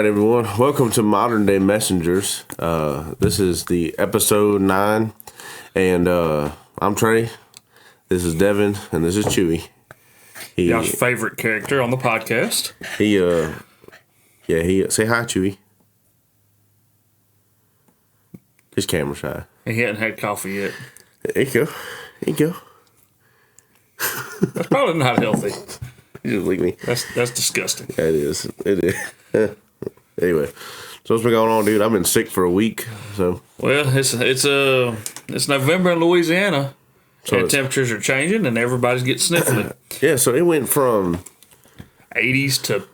right, everyone. Welcome to Modern Day Messengers. This is the episode 9, and I'm Trey. This is Devin, and this is Chewy. Y'all's favorite character on the podcast. He say hi, Chewy. His camera shy. He hadn't had coffee yet. There you go. That's probably not healthy. You just leave me. That's disgusting. Yeah, it is. Anyway, so what's been going on, dude? I've been sick for a week. So well, it's November in Louisiana, so and temperatures are changing, and everybody's getting sniffly. Yeah, so it went from 80s to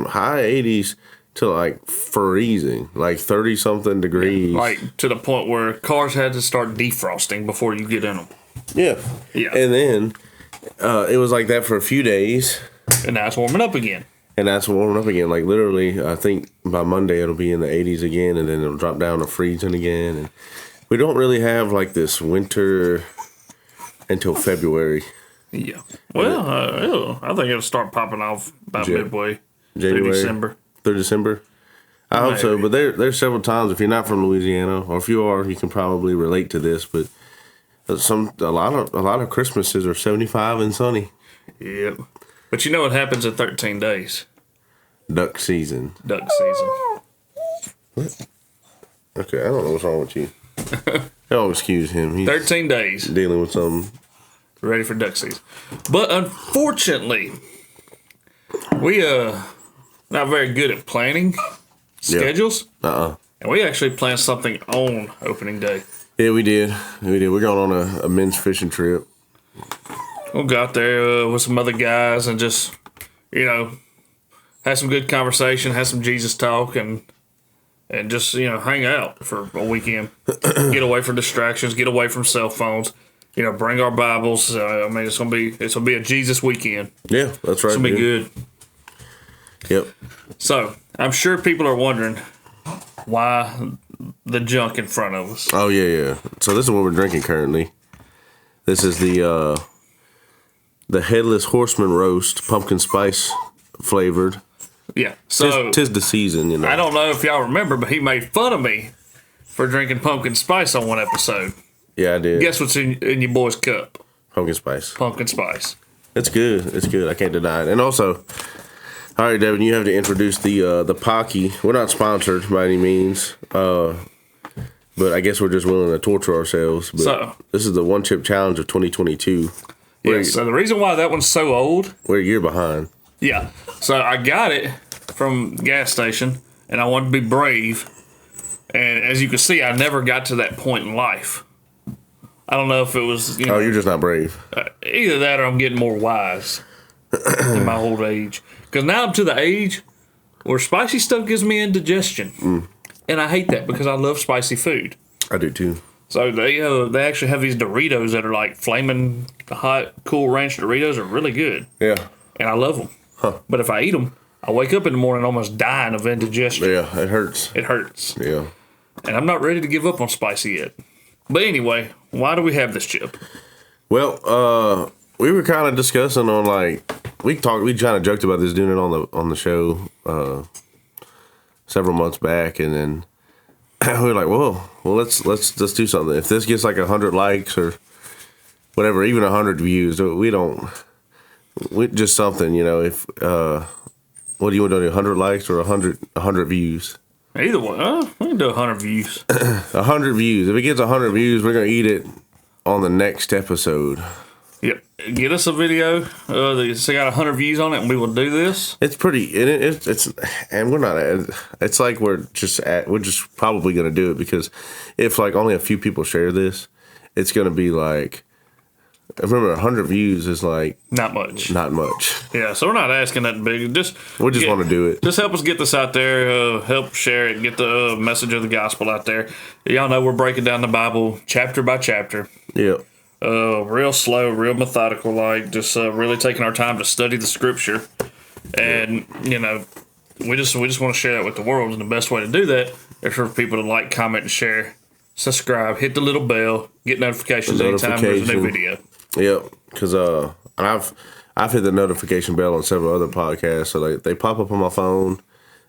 high 80s to like freezing, like 30 something degrees, like to the point where cars had to start defrosting before you get in them. Yeah, and then it was like that for a few days, and now it's warming up again. Like literally, I think by Monday it'll be in the 80s again, and then it'll drop down to freezing again. And we don't really have like this winter until February. Yeah. Well, I think it'll start popping off about midway January, through December. Through December. I hope so. But there's several times, if you're not from Louisiana, or if you are, you can probably relate to this. But a lot of Christmases are 75 and sunny. Yep. But you know what happens in 13 days? Duck season. What? Okay, I don't know what's wrong with you. Oh, excuse him. He's 13 days. Dealing with something. Ready for duck season. But unfortunately, we not very good at planning schedules. Yep. And we actually planned something on opening day. Yeah, we did. We're going on a men's fishing trip. We'll go out there with some other guys and just, have some good conversation, have some Jesus talk, and just, hang out for a weekend. Get away from distractions, get away from cell phones. Bring our Bibles. It's gonna be a Jesus weekend. Yeah, that's right. It's gonna be good. Yep. So I'm sure people are wondering why the junk in front of us. Oh yeah. So this is what we're drinking currently. This is the Headless Horseman Roast, pumpkin spice flavored. Yeah. So tis the season, I don't know if y'all remember, but he made fun of me for drinking pumpkin spice on one episode. Yeah, I did. Guess what's in your boy's cup? Pumpkin spice. Pumpkin spice. It's good. I can't deny it. And also, all right, Devin, you have to introduce the Pocky. We're not sponsored by any means, but I guess we're just willing to torture ourselves. But so this is the One Chip Challenge of 2022. Yeah. So the reason why that one's so old, we're a year behind. Yeah. So I got it from the gas station, and I wanted to be brave. And as you can see, I never got to that point in life. I don't know if it was, Oh, you're just not brave. Either that or I'm getting more wise in my old age. Because now I'm to the age where spicy stuff gives me indigestion. And I hate that because I love spicy food. I do too. So they actually have these Doritos that are like flaming hot, cool ranch Doritos are really good. Yeah. And I love them. Huh. But if I eat them, I wake up in the morning almost dying of indigestion. Yeah, it hurts. Yeah. And I'm not ready to give up on spicy yet. But anyway, why do we have this chip? Well, we were kind of discussing on we kind of joked about this, doing it on the show several months back, and then we were like, well, let's do something. If this gets like 100 likes or whatever, even 100 views, we just something, if what do you want to do, 100 likes or 100 views? Either one. We can do 100 views. 100 views. If it gets 100 views, we're going to eat it on the next episode. Yep. Get us a video that's got 100 views on it, and we will do this. It's pretty, and we're not, it's like we're just probably going to do it, because if like only a few people share this, it's going to be like, remember, 100 views is like not much. Yeah, so we're not asking that big. We just want to do it. Just help us get this out there. Help share it. Get the message of the gospel out there. Y'all know we're breaking down the Bible chapter by chapter. Yeah. Real slow, real methodical. Just really taking our time to study the Scripture, and we just want to share that with the world. And the best way to do that is for people to like, comment, and share. Subscribe. Hit the little bell. Get notifications anytime there's a new video. Yep, because I've hit the notification bell on several other podcasts, so they pop up on my phone.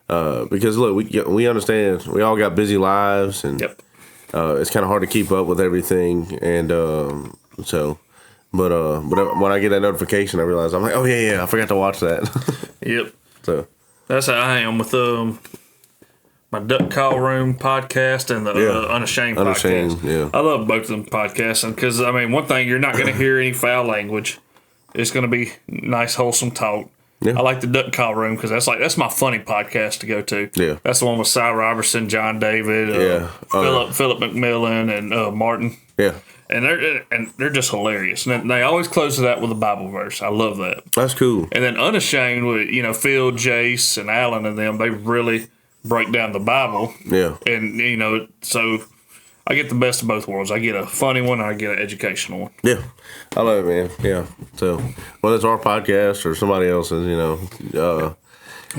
Because look, we understand we all got busy lives, and Yep. it's kind of hard to keep up with everything, and so. But when I get that notification, I realize I'm like, oh yeah, I forgot to watch that. Yep. So That's how I am with my Duck Call Room podcast and the Unashamed podcast. Yeah. I love both of them podcasts because, I mean, one thing, you're not going to hear any foul language. It's going to be nice, wholesome talk. Yeah. I like the Duck Call Room because that's my funny podcast to go to. Yeah. That's the one with Cy Robertson, John David, Philip McMillan, and Martin. Yeah. And they're just hilarious. And they always close that with a Bible verse. I love that. That's cool. And then Unashamed with, Phil, Jace, and Alan and them, they really break down the Bible. Yeah. And, so I get the best of both worlds. I get a funny one and I get an educational one. Yeah. I love it, man. Yeah. So whether it's our podcast or somebody else's,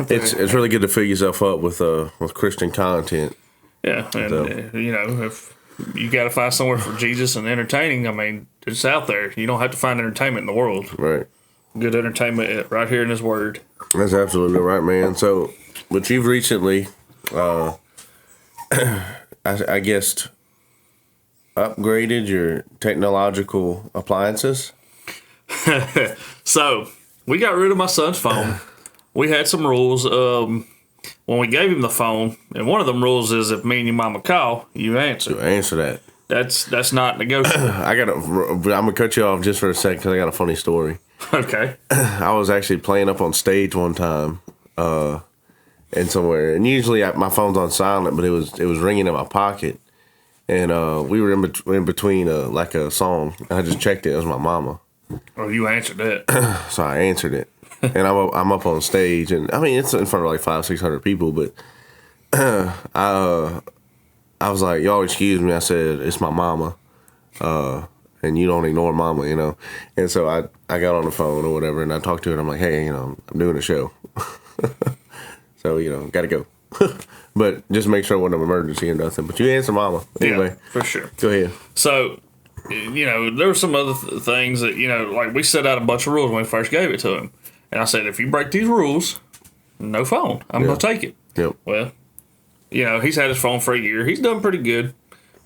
it's really good to fill yourself up with Christian content. Yeah. And, if you got to find somewhere for Jesus and entertaining, I mean, it's out there. You don't have to find entertainment in the world. Right. Good entertainment right here in His Word. That's absolutely right, man. So, but you've recently, I guess, upgraded your technological appliances. So, we got rid of my son's phone. We had some rules. When we gave him the phone, and one of them rules is if me and your mama call, you answer. To answer that. That's not negotiable. I'm gonna cut you off just for a second because I got a funny story. Okay. I was actually playing up on stage one time, and somewhere, and usually my phone's on silent, but it was ringing in my pocket, and we were in between like a song. And I just checked it. It was my mama. Oh, you answered that. So I answered it, and I'm up on stage, and I mean it's in front of like 500-600 people, but I was like, y'all excuse me. I said it's my mama, and you don't ignore mama, And so I got on the phone or whatever, and I talked to her. And I'm like, hey, I'm doing a show, so got to go. But just make sure it wasn't an emergency or nothing. But you answer mama anyway. Yeah, for sure. Go ahead. So, there were some other things that, like we set out a bunch of rules when we first gave it to him. And I said, if you break these rules, no phone. I'm going to take it. Yep. Well, he's had his phone for a year. He's done pretty good.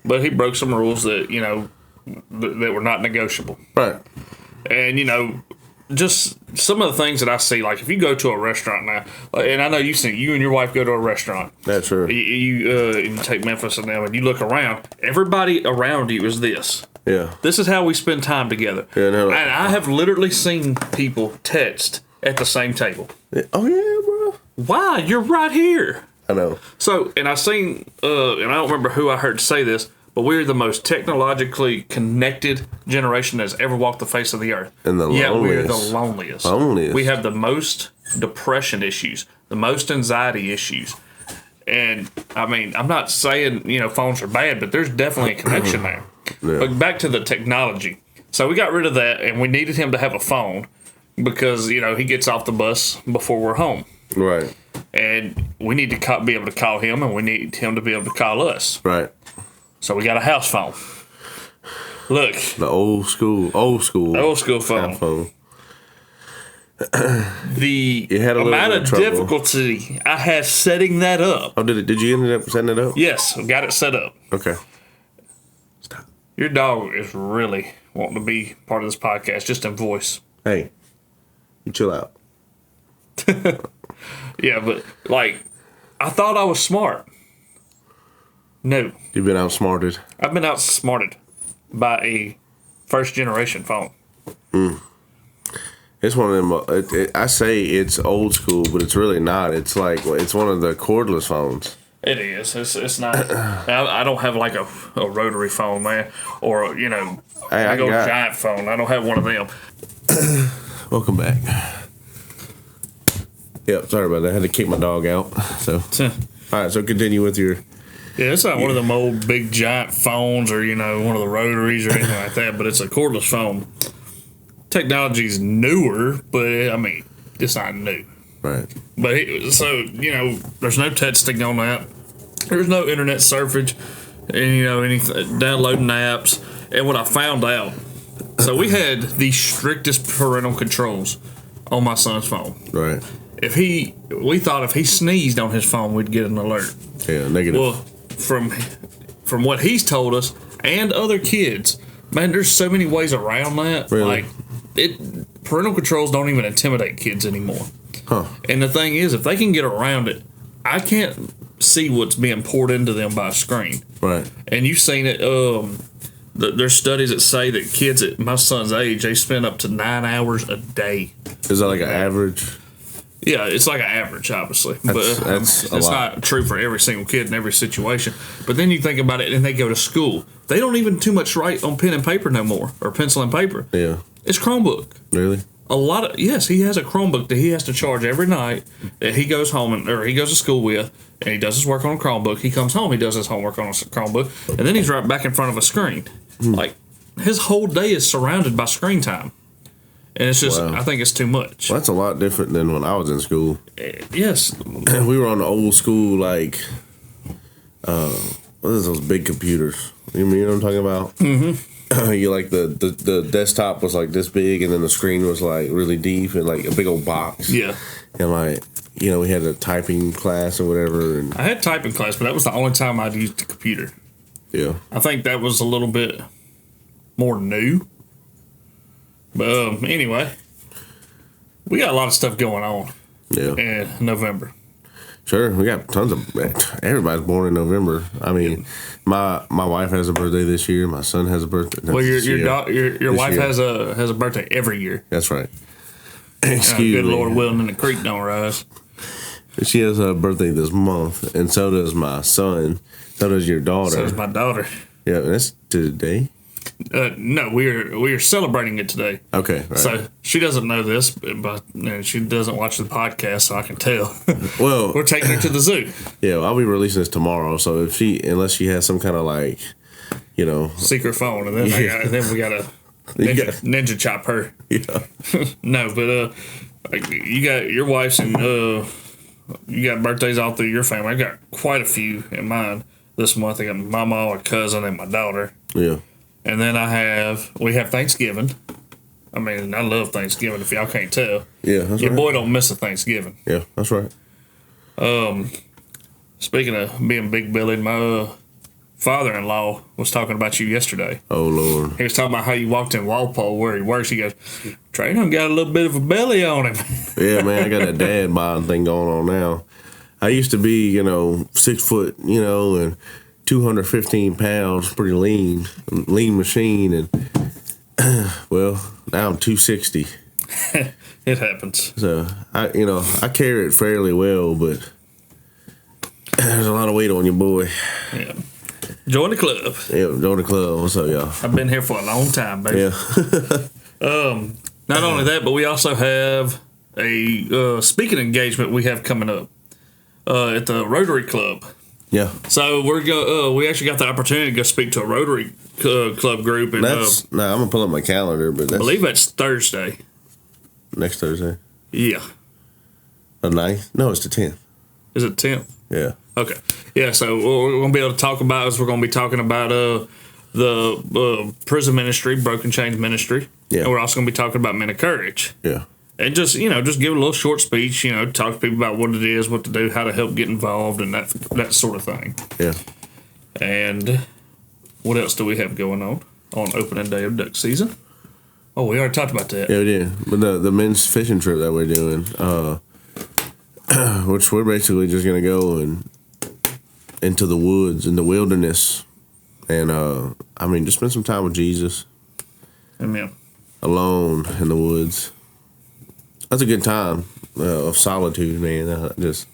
But he broke some rules that, that were not negotiable. Right. And, just some of the things that I see, like if you go to a restaurant now, and I know you and your wife go to a restaurant. That's true. You take Memphis and them, and you look around. Everybody around you is this. Yeah. This is how we spend time together. Yeah, no. And I have literally seen people text at the same table. Oh yeah, bro. Why? You're right here. I know. So, and I seen, and I don't remember who I heard say this, but we're the most technologically connected generation that's ever walked the face of the earth. And the Yet loneliest. we're the loneliest. We have the most depression issues, the most anxiety issues. And, I mean, I'm not saying, phones are bad, but there's definitely a connection there. Yeah. But back to the technology. So we got rid of that, and we needed him to have a phone because, he gets off the bus before we're home. Right. And we need to be able to call him, and we need him to be able to call us. Right. So we got a house phone. Look. The old school Old school phone. iPhone. The had a amount of trouble. difficulty I had setting that up. Oh, did you end up setting it up? Yes, we got it set up. Okay. Your dog is really wanting to be part of this podcast, just in voice. Hey, you chill out. Yeah, but, I thought I was smart. No. You've been outsmarted. I've been outsmarted by a first-generation phone. It's one of them. I say it's old school, but it's really not. It's it's one of the cordless phones. It is. It's not. I don't have a rotary phone, man, or I go giant phone. I don't have one of them. Welcome back. Yep. Sorry about that. I had to kick my dog out. So. All right. So continue with your. Yeah, it's not one of them old big giant phones or, one of the rotaries or anything like that, but it's a cordless phone. Technology's newer, but, it's not new. Right. But, there's no texting on that. There's no internet surfage and, anything, downloading apps. And what I found out, so we had the strictest parental controls on my son's phone. Right. we thought if he sneezed on his phone, we'd get an alert. Yeah, negative. Well, from what he's told us and other kids, man, there's so many ways around that. Really? Parental controls don't even intimidate kids anymore. Huh. And the thing is, if they can get around it, I can't see what's being poured into them by a screen. Right. And you've seen it. There's studies that say that kids at my son's age, they spend up to 9 hours a day. Is that like an average? Yeah, it's like an average, obviously. That's it's not true for every single kid in every situation. But then you think about it, and they go to school. They don't even too much write on pen and paper no more, or pencil and paper. Yeah. It's Chromebook. Really? Yes, he has a Chromebook that he has to charge every night that he goes home or he goes to school with, and he does his work on a Chromebook. He comes home, he does his homework on a Chromebook, and then he's right back in front of a screen. Like, his whole day is surrounded by screen time. And it's just, I think it's too much. Well, that's a lot different than when I was in school. Yes. We were on the old school, like, what is those big computers? You know what I'm talking about? Mm-hmm. You like the desktop was like this big, and then the screen was like really deep and like a big old box. Yeah. And like, you know, we had a typing class or whatever. And I had typing class, but that was the only time I'd used the computer. Yeah. I think that was a little bit more new. But anyway, we got a lot of stuff going on in November. Sure, we got tons of. Everybody's born in November. I mean, my wife has a birthday this year. My son has a birthday. Well, your wife has a birthday every year. That's right. Excuse good me. Lord willing, and the creek don't rise. She has a birthday this month, and so does my son. So does your daughter. So does my daughter. Yeah, that's today. No, we are celebrating it today. Okay, right. So she doesn't know this, but she doesn't watch the podcast, so I can tell. Well, we're taking her to the zoo. Yeah, I'll be releasing this tomorrow. So unless she has some kind of like, you know, secret phone, and then we gotta ninja chop her. Yeah. No, but you got your wife's and you got birthdays all through your family. I got quite a few in mine this month. I got my mom, a cousin, and my daughter. Yeah. And then we have Thanksgiving. I mean, I love Thanksgiving, if y'all can't tell. Yeah, that's your right. boy don't miss a Thanksgiving. Yeah, that's right. Speaking of being big bellied, my father-in-law was talking about you yesterday. Oh, Lord. He was talking about how you walked in Walpole where he works. He goes, Trey done got a little bit of a belly on him. Yeah, man, I got a dad bod thing going on now. I used to be, 6 foot, and 215 pounds, pretty lean machine, and well, now I'm 260. It happens. So I carry it fairly well, but there's a lot of weight on you, boy. Yeah. Join the club. Yeah, join the club. What's up, y'all? I've been here for a long time, baby. Yeah. Not only that, but we also have a speaking engagement we have coming up at the Rotary Club. Yeah. So we actually got the opportunity to go speak to a Rotary Club group. And, I'm gonna pull up my calendar, but I believe that's Thursday. Next Thursday. Yeah. The 9th? No, it's the 10th. Is it 10th? Yeah. Okay. Yeah. So what we're gonna be able to talk about is we're gonna be talking about the prison ministry, Broken Chains ministry. Yeah. And we're also gonna be talking about Men of Courage. Yeah. And just give a little short speech, talk to people about what it is, what to do, how to help get involved, and that sort of thing. Yeah. And what else do we have going on opening day of duck season? Oh, we already talked about that. Yeah, we did. But the men's fishing trip that we're doing, which we're basically just gonna go into the woods, in the wilderness, and just spend some time with Jesus. Amen. Alone in the woods. That's a good time of solitude, man. There's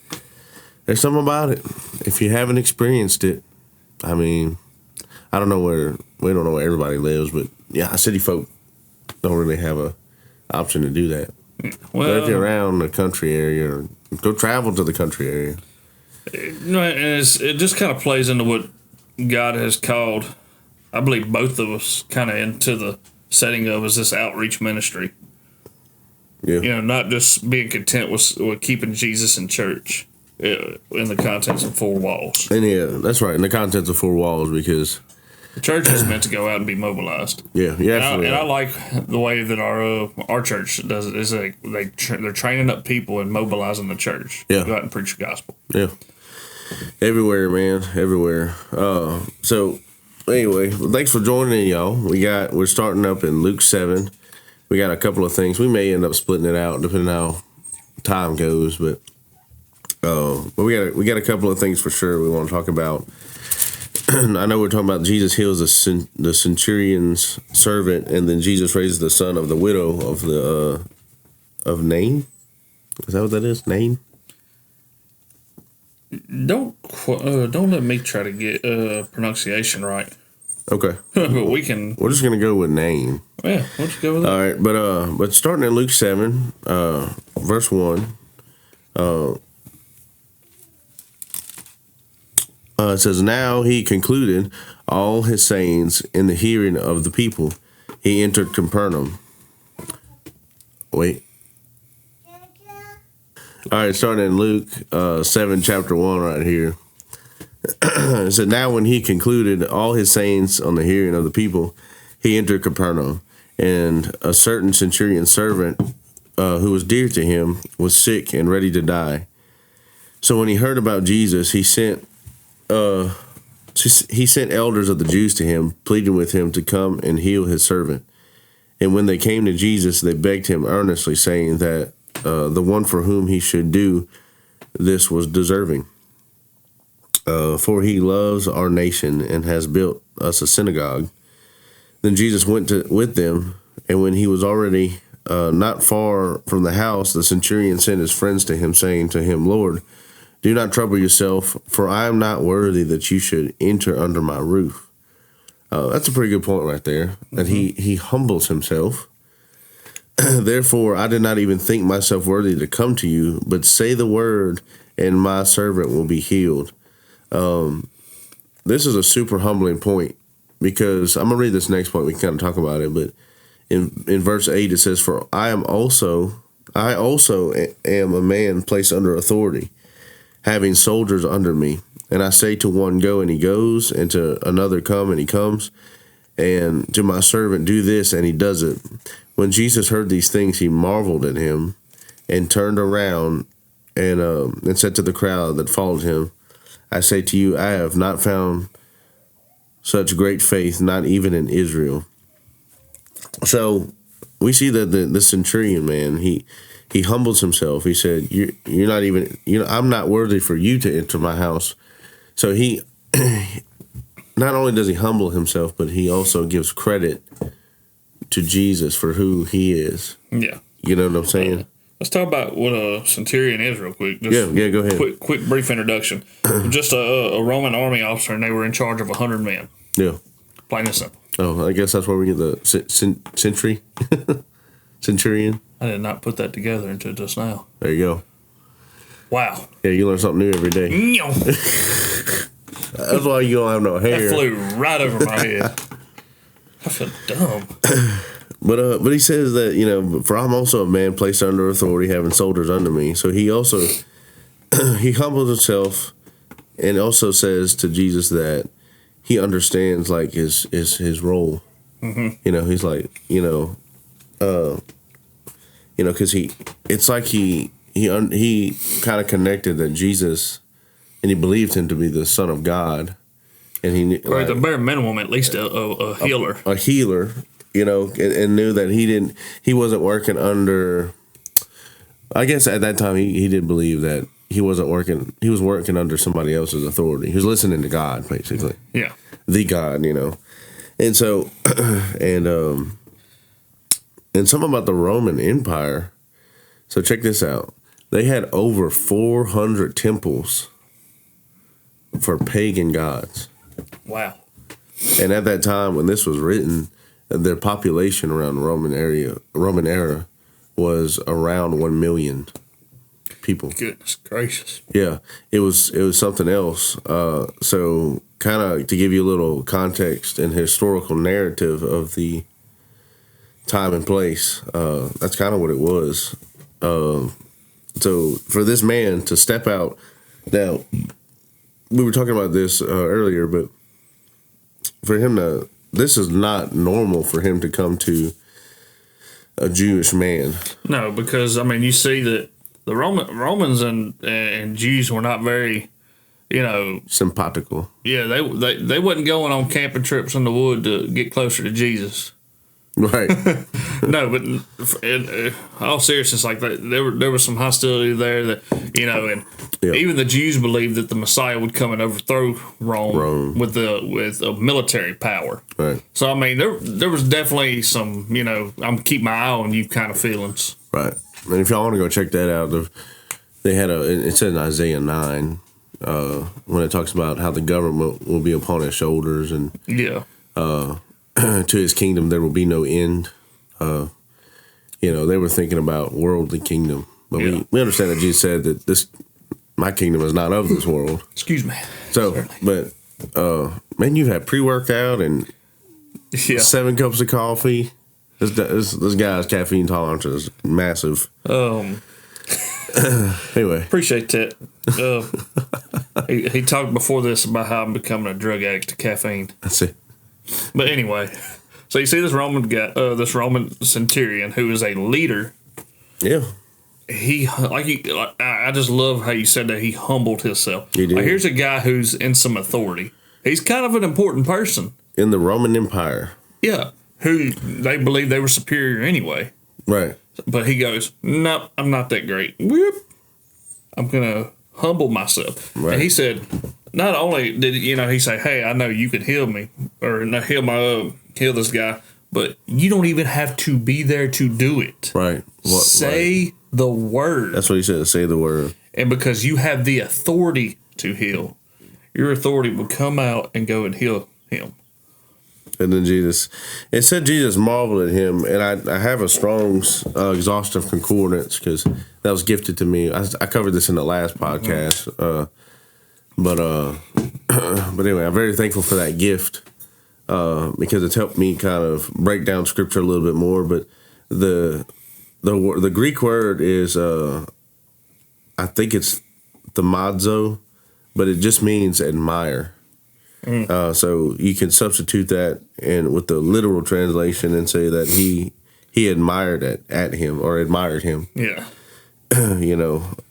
something about it. If you haven't experienced it, I mean, we don't know where everybody lives, but yeah, city folk don't really have a option to do that. Well, but if you're around the country area, go travel to the country area. And it just kind of plays into what God has called, I believe, both of us kind of into the setting of is this outreach ministry. Yeah. Not just being content with keeping Jesus in church in the contents of 4 walls. And yeah, that's right, in the contents of 4 walls, because The church is meant to go out and be mobilized. Yeah, yeah. And I like the way that our church does it. Is they're training up people and mobilizing the church. Yeah. To go out and preach the gospel. Yeah. Everywhere, man. Everywhere. So anyway, thanks for joining in, y'all. We're starting up in Luke 7. We got a couple of things. We may end up splitting it out depending on how time goes, but we got a couple of things for sure we want to talk about. I know we're talking about Jesus heals the centurion's servant, and then Jesus raises the son of the widow of Nain. Is that what that is? Nain? Don't let me try to get pronunciation right. Okay. But we can. We're just gonna go with Nain. Yeah, we'll just go with that. All right, but starting in Luke 7, verse 1, it says, "Now he concluded all his sayings in the hearing of the people. He entered Capernaum." Wait. All right, starting in Luke 7, chapter 1 right here. It said, "Now when he concluded all his sayings on the hearing of the people, he entered Capernaum. And a certain centurion servant who was dear to him was sick and ready to die. So when he heard about Jesus, he sent elders of the Jews to him, pleading with him to come and heal his servant. And when they came to Jesus, they begged him earnestly, saying that the one for whom he should do this was deserving. For he loves our nation and has built us a synagogue." Then Jesus went with them, and when he was already not far from the house, the centurion sent his friends to him, saying to him, "Lord, do not trouble yourself, for I am not worthy that you should enter under my roof." That's a pretty good point right there, that he humbles himself. "Therefore, I did not even think myself worthy to come to you, but say the word, and my servant will be healed." This is a super humbling point, because I'm going to read this next point. We can kind of talk about it, but in verse 8 it says, "For I also am a man placed under authority, having soldiers under me. And I say to one, go, and he goes, and to another, come, and he comes, and to my servant, do this, and he does it." When Jesus heard these things, he marveled at him, and turned around and said to the crowd that followed him, "I say to you, I have not found such great faith, not even in Israel." So we see that the centurion, man, he humbles himself. He said, "You're not even, I'm not worthy for you to enter my house." So he not only does he humble himself, but he also gives credit to Jesus for who he is. Yeah. You know what I'm saying? Let's talk about what a centurion is real quick. Just go ahead. Quick brief introduction. Just a Roman army officer, and they were in charge of 100 men. Yeah. Plain and simple. Oh, I guess that's where we get the centurion. I did not put that together until just now. There you go. Wow. Yeah, you learn something new every day. That's why you don't have no hair. That flew right over my head. I feel dumb. But he says that, for I'm also a man placed under authority, having soldiers under me. So he also he humbles himself, and also says to Jesus that he understands like his role. Mm-hmm. He's like, because it's like he kind of connected that Jesus, and he believed him to be the Son of God, and he right, the bare minimum, at least a healer, a healer, and knew that he wasn't working under. I guess at that time he did believe that he wasn't working. He was working under somebody else's authority. He was listening to God, basically. Yeah, the God, and so and something about the Roman Empire. So check this out. They had over 400 temples for pagan gods. Wow. And at that time, when this was written, their population around the Roman era, was around 1 million people. Goodness gracious. Yeah, it was something else. So kind of to give you a little context and historical narrative of the time and place, that's kind of what it was. So for this man to step out, now we were talking about this earlier, but this is not normal for him to come to a Jewish man. No, because I mean, you see that the Romans and Jews were not very, simpatico. Yeah, they wasn't going on camping trips in the wood to get closer to Jesus. Right. No, but in all seriousness, like there was some hostility there that and even the Jews believed that the Messiah would come and overthrow Rome. with a military power. Right. So I mean, there was definitely some I'm keep my eye on you kind of feelings. Right. And if y'all want to go check that out, they had it said in Isaiah 9 when it talks about how the government will be upon his shoulders and to his kingdom there will be no end. They were thinking about worldly kingdom, but we understand that Jesus said that my kingdom is not of this world. Excuse me. So, certainly. But man, you've had pre-workout and 7 cups of coffee. This guy's caffeine tolerance is massive. Anyway, appreciate that. He talked before this about how I'm becoming a drug addict to caffeine. That's it. But anyway, so you see this Roman guy, this Roman centurion who is a leader. Yeah. I just love how you said that he humbled himself. He did. Like, here's a guy who's in some authority. He's kind of an important person in the Roman Empire. Yeah, who they believe they were superior anyway. Right. But he goes, "No, I'm not that great. Whoop. I'm gonna humble myself." Right. And he said, not only did he say, "Hey, I know you could heal me or heal this guy, but you don't even have to be there to do it." Right. Say the word. That's what he said. Say the word. And because you have the authority to heal, your authority will come out and go and heal him. And then it said Jesus marveled at him, and I have a Strong's exhaustive concordance because that was gifted to me. I covered this in the last podcast, but anyway, I'm very thankful for that gift because it's helped me kind of break down Scripture a little bit more. But the Greek word is I think it's thaumazo, but it just means admire. So you can substitute that and with the literal translation and say that he admired at him or admired him. Yeah. And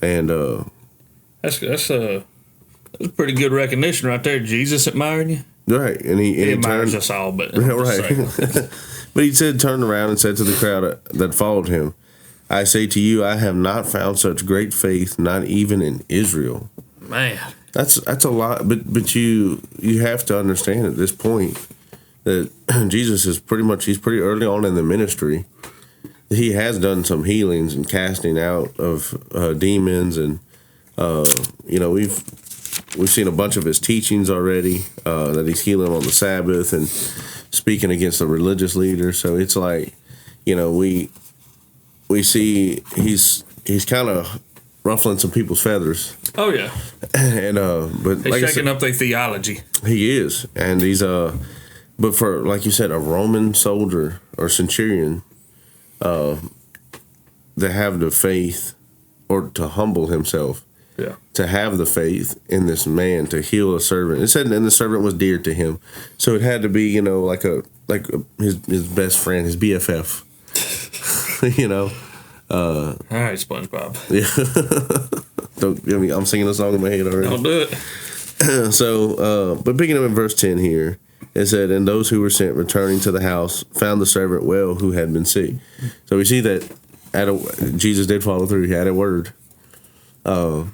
that's a pretty good recognition right there. Jesus admired you. Right. And he admires us all, but right. But he turned around and said to the crowd that followed him, "I say to you, I have not found such great faith, not even in Israel." Man. That's a lot, but you have to understand at this point that Jesus is he's pretty early on in the ministry. He has done some healings and casting out of demons, and we've seen a bunch of his teachings already that he's healing on the Sabbath and speaking against the religious leaders. So it's like we see he's kind of ruffling some people's feathers. Oh yeah, and but he's like shaking up their theology. He is, and he's but for like you said, a Roman soldier or centurion, to have the faith or to humble himself, to have the faith in this man to heal a servant. It said, and the servant was dear to him, so it had to be like his best friend, his BFF. All right, SpongeBob. Yeah. I'm singing a song in my head already. Don't do it. So, but picking up in verse 10 here, it said, "And those who were sent returning to the house found the servant well who had been sick." So we see that Jesus did follow through. He had a word. Now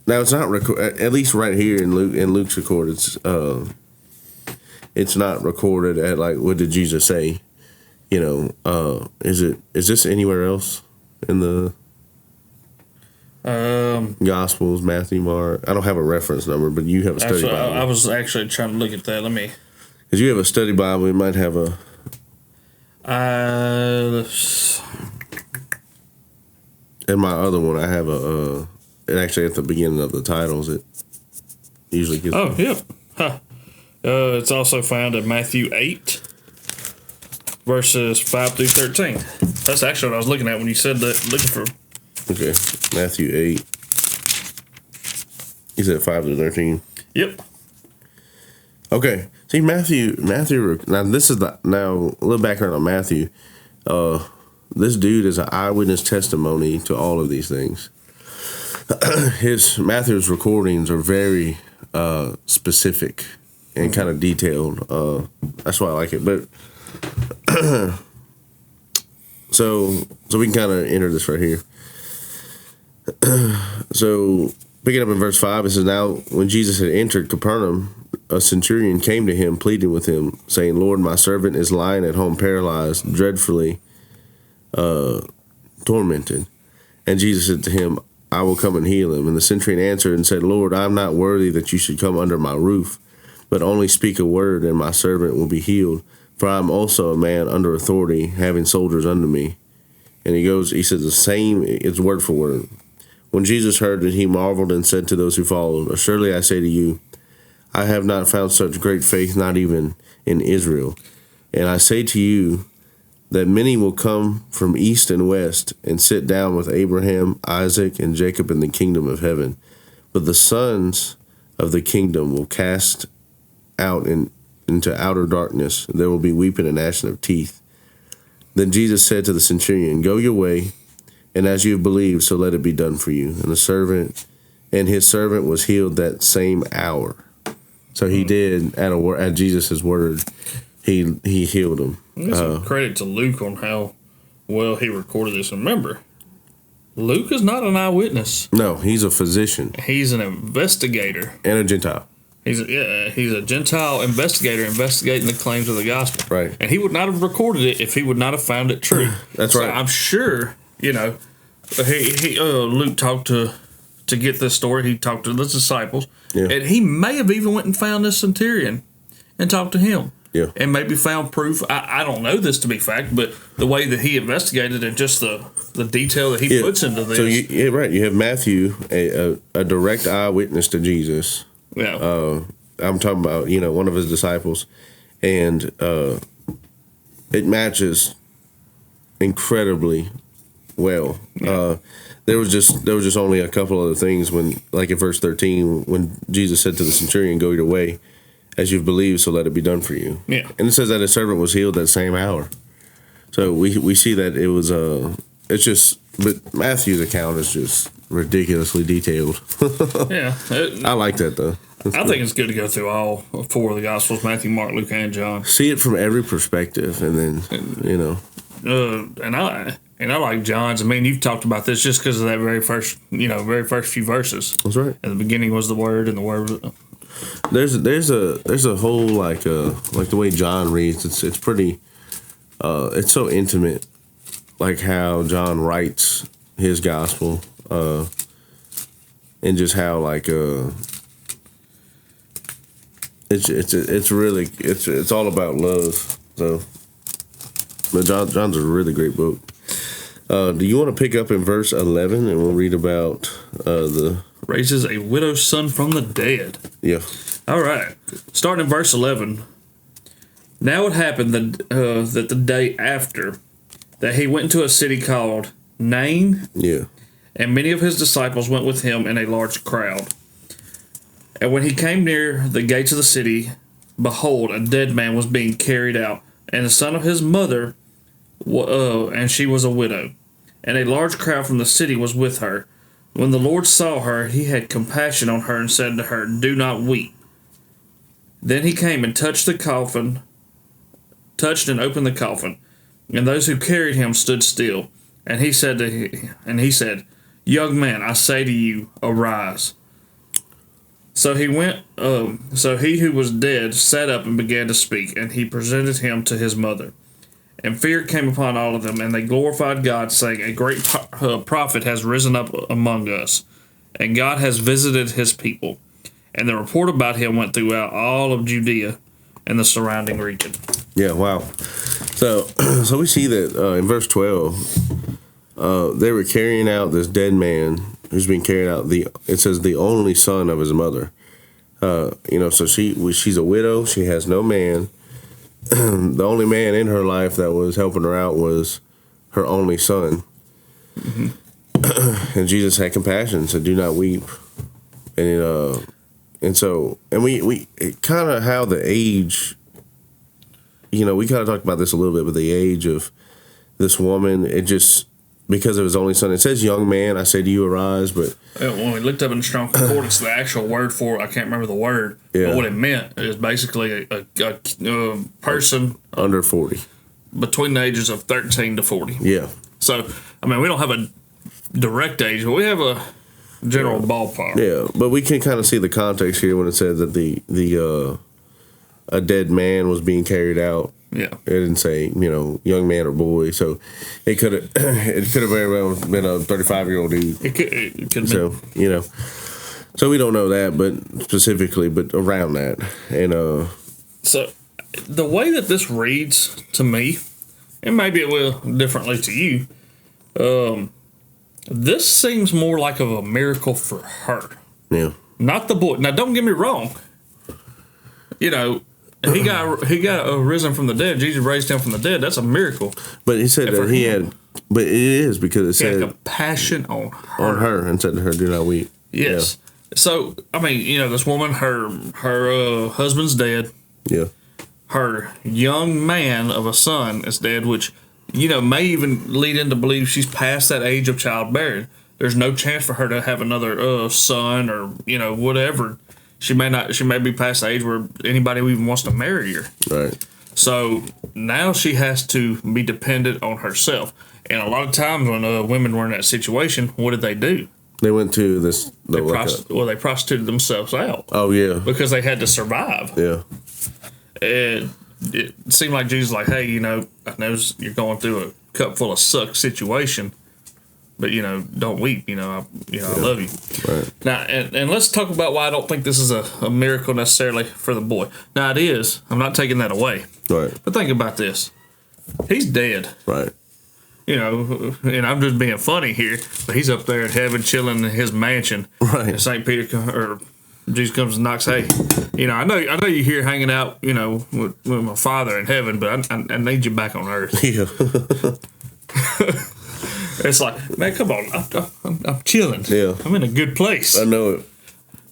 it's not at least right here in Luke's record. It's not recorded at like what did Jesus say. Is this anywhere else in the Gospels, Matthew, Mark? I don't have a reference number, but you have a study Bible. I was actually trying to look at that. Let me. Because you have a study Bible, you might have a. In my other one, I have it actually at the beginning of the titles. It usually gives. Oh yeah. Huh. It's also found in Matthew 8. Verses 5 through 13. That's actually what I was looking at when you said that. Looking for. Okay, Matthew 8. You said 5 through 13. Yep. Okay, See, Matthew. Now, this is now a little background on Matthew. This dude is an eyewitness testimony to all of these things. Matthew's recordings are very specific and kind of detailed. That's why I like it. But so we can kind of enter this right here. So picking up in verse 5, it says, "Now when Jesus had entered Capernaum, a centurion came to him, pleading with him, saying, 'Lord, my servant is lying at home paralyzed, dreadfully tormented.' And Jesus said to him, 'I will come and heal him.' And the centurion answered and said, 'Lord, I am not worthy that you should come under my roof, but only speak a word, and my servant will be healed. For I am also a man under authority, having soldiers under me.' And he says the same, it's word for word. When Jesus heard it, he marveled and said to those who followed, 'Surely I say to you, I have not found such great faith, not even in Israel. And I say to you that many will come from east and west and sit down with Abraham, Isaac, and Jacob in the kingdom of heaven. But the sons of the kingdom will cast out into outer darkness. There will be weeping and gnashing of teeth.' Then Jesus said to the centurion, 'Go your way, and as you have believed, so let it be done for you.' And his servant was healed that same hour." So he did at Jesus' word. He healed him. Credit to Luke on how well he recorded this. Remember, Luke is not an eyewitness. No, he's a physician. He's an investigator And a Gentile. He's a Gentile investigator investigating the claims of the gospel. Right. And he would not have recorded it if he would not have found it true. That's right. I'm sure, Luke talked to get this story. He talked to the disciples. Yeah. And he may have even went and found this centurion and talked to him. Yeah. And maybe found proof. I don't know this to be fact, but the way that he investigated and just the detail that he puts into this. So, you have Matthew, a direct eyewitness to Jesus. Yeah. I'm talking about, one of his disciples. And it matches incredibly well. Yeah. There was just only a couple other things when, like in verse 13, when Jesus said to the centurion, "Go your way, as you've believed, so let it be done for you." Yeah. And it says that his servant was healed that same hour. So we see that it was but Matthew's account is just ridiculously detailed. Yeah. I like that though. I think it's good to go through all four of the Gospels: Matthew, Mark, Luke, and John. See it from every perspective, and then And I like John's. I mean, you've talked about this just because of that very first few verses. That's right. At the beginning was the Word, and the Word was. There's a whole like the way John reads. It's pretty. It's so intimate, like how John writes his gospel, and just how like it's really it's all about love. So, but John's a really great book. Do you want to pick up in verse 11 and we'll read about the Raises a widow's son from the dead. Yeah. All right. Starting in verse 11. Now it happened that the day after that he went into a city called Nain. Yeah. And many of his disciples went with him in a large crowd. And when he came near the gates of the city, behold, a dead man was being carried out, and the son of his mother, and she was a widow. And a large crowd from the city was with her. When the Lord saw her, he had compassion on her and said to her, "Do not weep." Then he came and touched and opened the coffin, and those who carried him stood still. And he said, "Young man, I say to you, arise." So he went. So he who was dead sat up and began to speak, and he presented him to his mother. And fear came upon all of them, and they glorified God, saying, "A great prophet has risen up among us, and God has visited his people." And the report about him went throughout all of Judea and the surrounding region. Yeah, wow. So we see that in verse 12, they were carrying out this dead man who's been carried out. It says the only son of his mother. So she's a widow. She has no man. The only man in her life that was helping her out was her only son. Mm-hmm. And Jesus had compassion, said, "Do not weep." And so, and we kind of how the age, we kind of talked about this a little bit, but the age of this woman, it just, because of his only son, it says young man, I say to you arise, but. When we looked up in the Strong Concordance, the actual word for it, I can't remember the word, but what it meant is basically a person. Under 40. Between the ages of 13 to 40. Yeah. So, I mean, we don't have a direct age, but we have a general ballpark. Yeah, but we can kind of see the context here when it says that the a dead man was being carried out. Yeah, it didn't say young man or boy, so it could have very well been a 35-year-old dude. It could have so been. So we don't know that, but specifically, but around that, and so the way that this reads to me, and maybe it will differently to you. This seems more like of a miracle for her. Yeah. Not the boy. Now, don't get me wrong. He got risen from the dead. Jesus raised him from the dead. That's a miracle. But he said that he had. But it is because it said compassion on her. On her, and said to her, "Do not weep." Yes. Yeah. So I mean, this woman, her husband's dead. Yeah. Her young man of a son is dead, which. May even lead into believe she's past that age of childbearing. There's no chance for her to have another son or whatever. She may be past the age where anybody even wants to marry her. Right. So now she has to be dependent on herself. And a lot of times when women were in that situation, what did they do? They went to this. They prostituted themselves out. Oh yeah. Because they had to survive. Yeah. And it seemed like Jesus was like, hey, I know you're going through a cup full of suck situation, but don't weep. I love you. Right. Now, and let's talk about why I don't think this is a miracle necessarily for the boy. Now it is. I'm not taking that away. Right. But think about this. He's dead. Right. And I'm just being funny here, but he's up there in heaven chilling in his mansion. Right. And St. Peter or Jesus comes and knocks. Hey, I know you're here hanging out, with my Father in heaven, but I need you back on earth. Yeah. It's like, man, come on, I'm chilling. Yeah, I'm in a good place. I know it.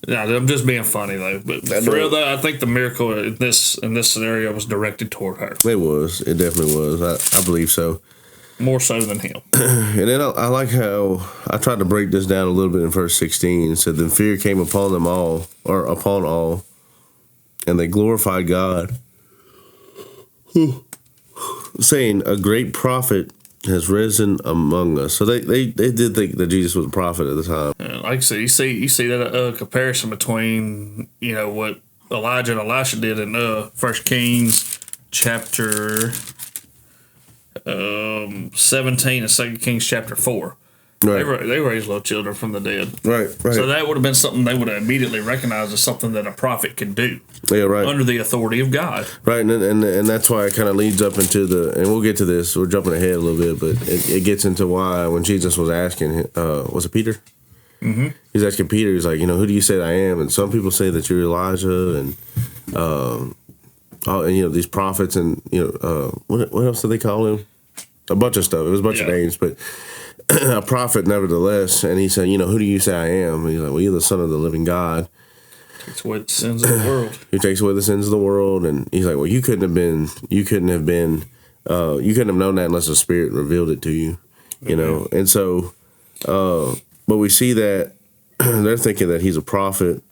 Yeah, I'm just being funny though. But for real though, I think the miracle in this scenario was directed toward her. It was. It definitely was. I believe so. More so than him. And then I like how I tried to break this down a little bit in verse 16. It said, then fear came upon them all, or upon all, and they glorified God, saying, a great prophet has risen among us. So they did think that Jesus was a prophet at the time. Like I said, you see that comparison between, what Elijah and Elisha did in 1 Kings chapter 17 and 2 Kings chapter 4. Right. They raised little children from the dead. Right. So that would have been something they would have immediately recognized as something that a prophet could do. Yeah, right. Under the authority of God. Right, and that's why it kind of leads up into and we'll get to this, we're jumping ahead a little bit, but it gets into why when Jesus was asking, was it Peter? Mm-hmm. He's asking Peter, he's like, who do you say I am? And some people say that you're Elijah, and these prophets, and what else do they call him? A bunch of stuff. It was a bunch of names, but a prophet nevertheless. And he said, who do you say I am? And he's like, well, you're the Son of the living God. Takes away the sins of the world. Who takes away the sins of the world. And he's like, well, you couldn't have known that unless the Spirit revealed it to you, And so, but we see that they're thinking that he's a prophet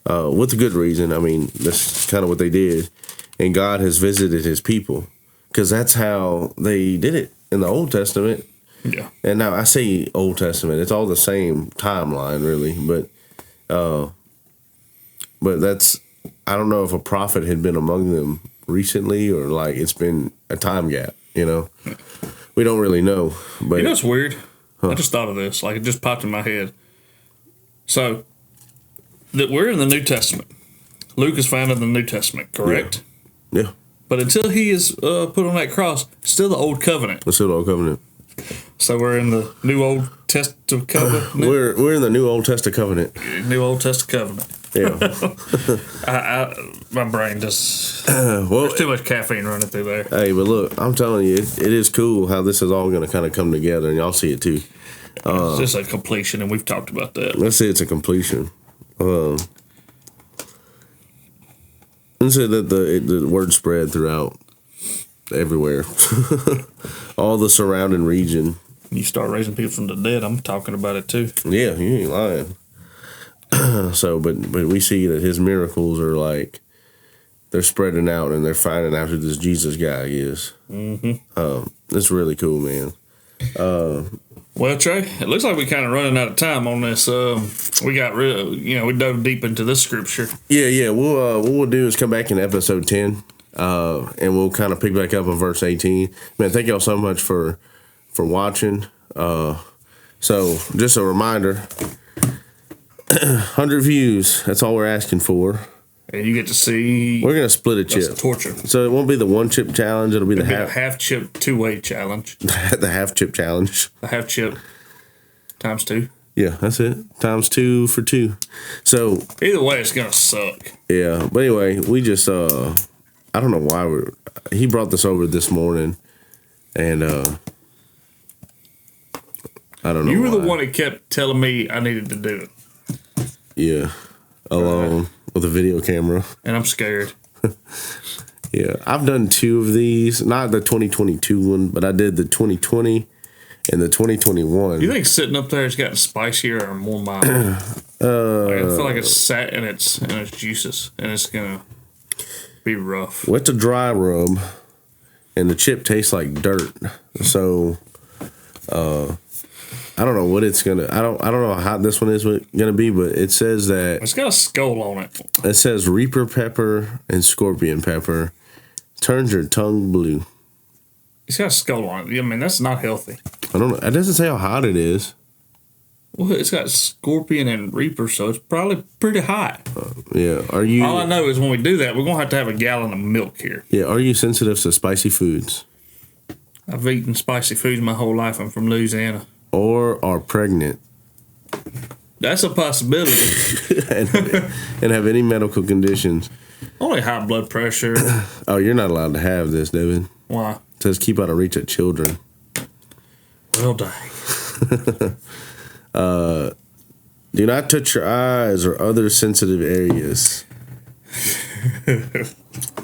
with a good reason. I mean, that's kind of what they did. And God has visited his people because that's how they did it in the Old Testament. Yeah. And now I say Old Testament, it's all the same timeline really, but that's, I don't know if a prophet had been among them recently or like it's been a time gap, We don't really know. But it's weird. I just thought of this, like it just popped in my head. So that we're in the New Testament. Luke is found in the New Testament, correct? Yeah. But until he is put on that cross, still the Old Covenant. It's still the Old Covenant. So we're in the New Old Testament Covenant. We're in the New Old Testament Covenant. New Old Testament Covenant. Yeah. My brain just there's too much caffeine running through there. Hey, but look, I'm telling you, it is cool how this is all going to kind of come together, and y'all see it too. It's just a completion, and we've talked about that. Let's say it's a completion. And said that the word spread throughout everywhere, all the surrounding region. You start raising people from the dead, I'm talking about it too. Yeah, you ain't lying. So, but we see that his miracles are like they're spreading out, and they're finding out who this Jesus guy is. Mm-hmm. It's really cool, man. Well, Trey, it looks like we're kind of running out of time on this. We got we dove deep into this scripture. Yeah. What we'll do is come back in episode 10, and we'll kind of pick back up on verse 18. Man, thank y'all so much for watching. So, just a reminder, 100 views. That's all we're asking for. And you get to see. We're gonna split a chip. Torture. So it won't be the one chip challenge. It'll be the half chip 2-way challenge. The half chip challenge. The half chip times 2. Yeah, that's it. Times 2 for 2. So either way, it's gonna suck. Yeah, but anyway, we just I don't know why he brought this over this morning, and I don't know. You were why. the one that kept telling me I needed to do it. Yeah, alone with a video camera, and I'm scared. Yeah, I've done 2 of these, not the 2022 one, but I did the 2020 and the 2021. You think sitting up there has gotten spicier or more mild? I feel like it's sat in its juices, and it's gonna be rough. Well, it's a dry rub, and the chip tastes like dirt. So, I don't know what it's gonna. I don't know how hot this one is gonna be, but it says that it's got a skull on it. It says Reaper pepper and Scorpion pepper turns your tongue blue. It's got a skull on it. I mean, that's not healthy. I don't know. It doesn't say how hot it is. Well, it's got Scorpion and Reaper, so it's probably pretty hot. Yeah. Are you? All I know is when we do that, we're gonna have to have a gallon of milk here. Yeah. Are you sensitive to spicy foods? I've eaten spicy foods my whole life. I'm from Louisiana. Or are pregnant? That's a possibility. and have any medical conditions? Only high blood pressure. Oh, you're not allowed to have this, Devin. Why? It says keep out of reach of children. Well, dang. Do not touch your eyes or other sensitive areas.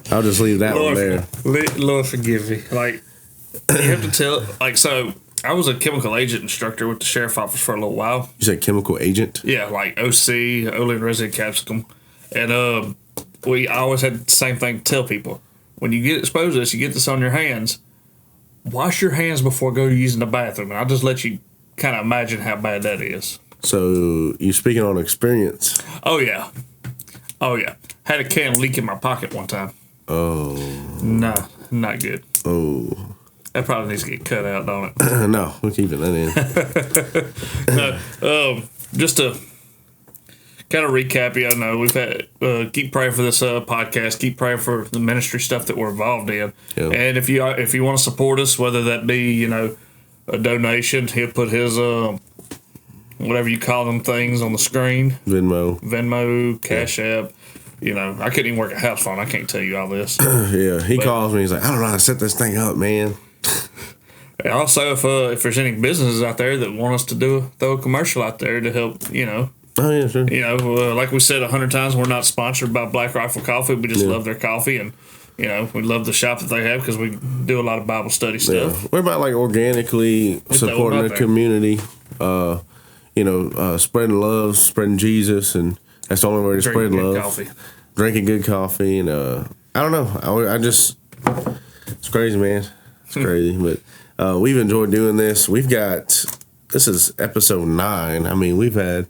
I'll just leave that one there. Lord forgive me. Like, you have to tell, like, so I was a chemical agent instructor with the sheriff office for a little while. You said chemical agent? Yeah, like OC, olean resin capsicum. And I always had the same thing to tell people. When you get exposed to this, you get this on your hands, wash your hands before go using the bathroom. And I'll just let you kind of imagine how bad that is. So, you speaking on experience? Oh, yeah. Had a can leak in my pocket one time. Oh. Nah, not good. Oh. That probably needs to get cut out, don't it? No, we're keeping that in. No, just to kind of recap, I know we've had keep praying for this podcast, keep praying for the ministry stuff that we're involved in, and if you want to support us, whether that be a donation, he'll put his whatever you call them things on the screen, Venmo, Cash App. I couldn't even work a house phone. I can't tell you all this. Yeah, he calls me. He's like, I don't know how to set this thing up, man. And also, if there's any businesses out there that want us to throw a commercial out there to help, Oh, yeah, sure. Like we said 100 times, we're not sponsored by Black Rifle Coffee. We just love their coffee, and we love the shop that they have because we do a lot of Bible study stuff. Yeah. We're about like organically supporting the community. Spreading love, spreading Jesus, and that's the only way to spread love. Coffee. Drinking good coffee, and I don't know. I just it's crazy, man. It's crazy, but we've enjoyed doing this. This is episode 9. I mean, we've had.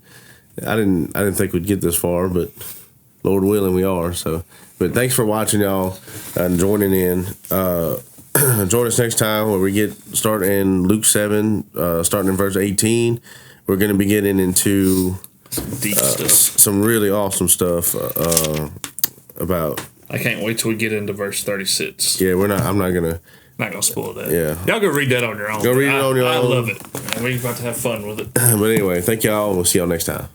I didn't think we'd get this far, but Lord willing, we are. So, but thanks for watching, y'all, and joining in. Join us next time where we start in Luke 7, starting in verse 18. We're going to be getting into deep stuff. Some really awesome stuff about. I can't wait till we get into verse 36. Yeah, I'm not gonna spoil that. Yeah, y'all go read that on your own. Go read it on your own. I love it. We're about to have fun with it. But anyway, thank y'all. We'll see y'all next time.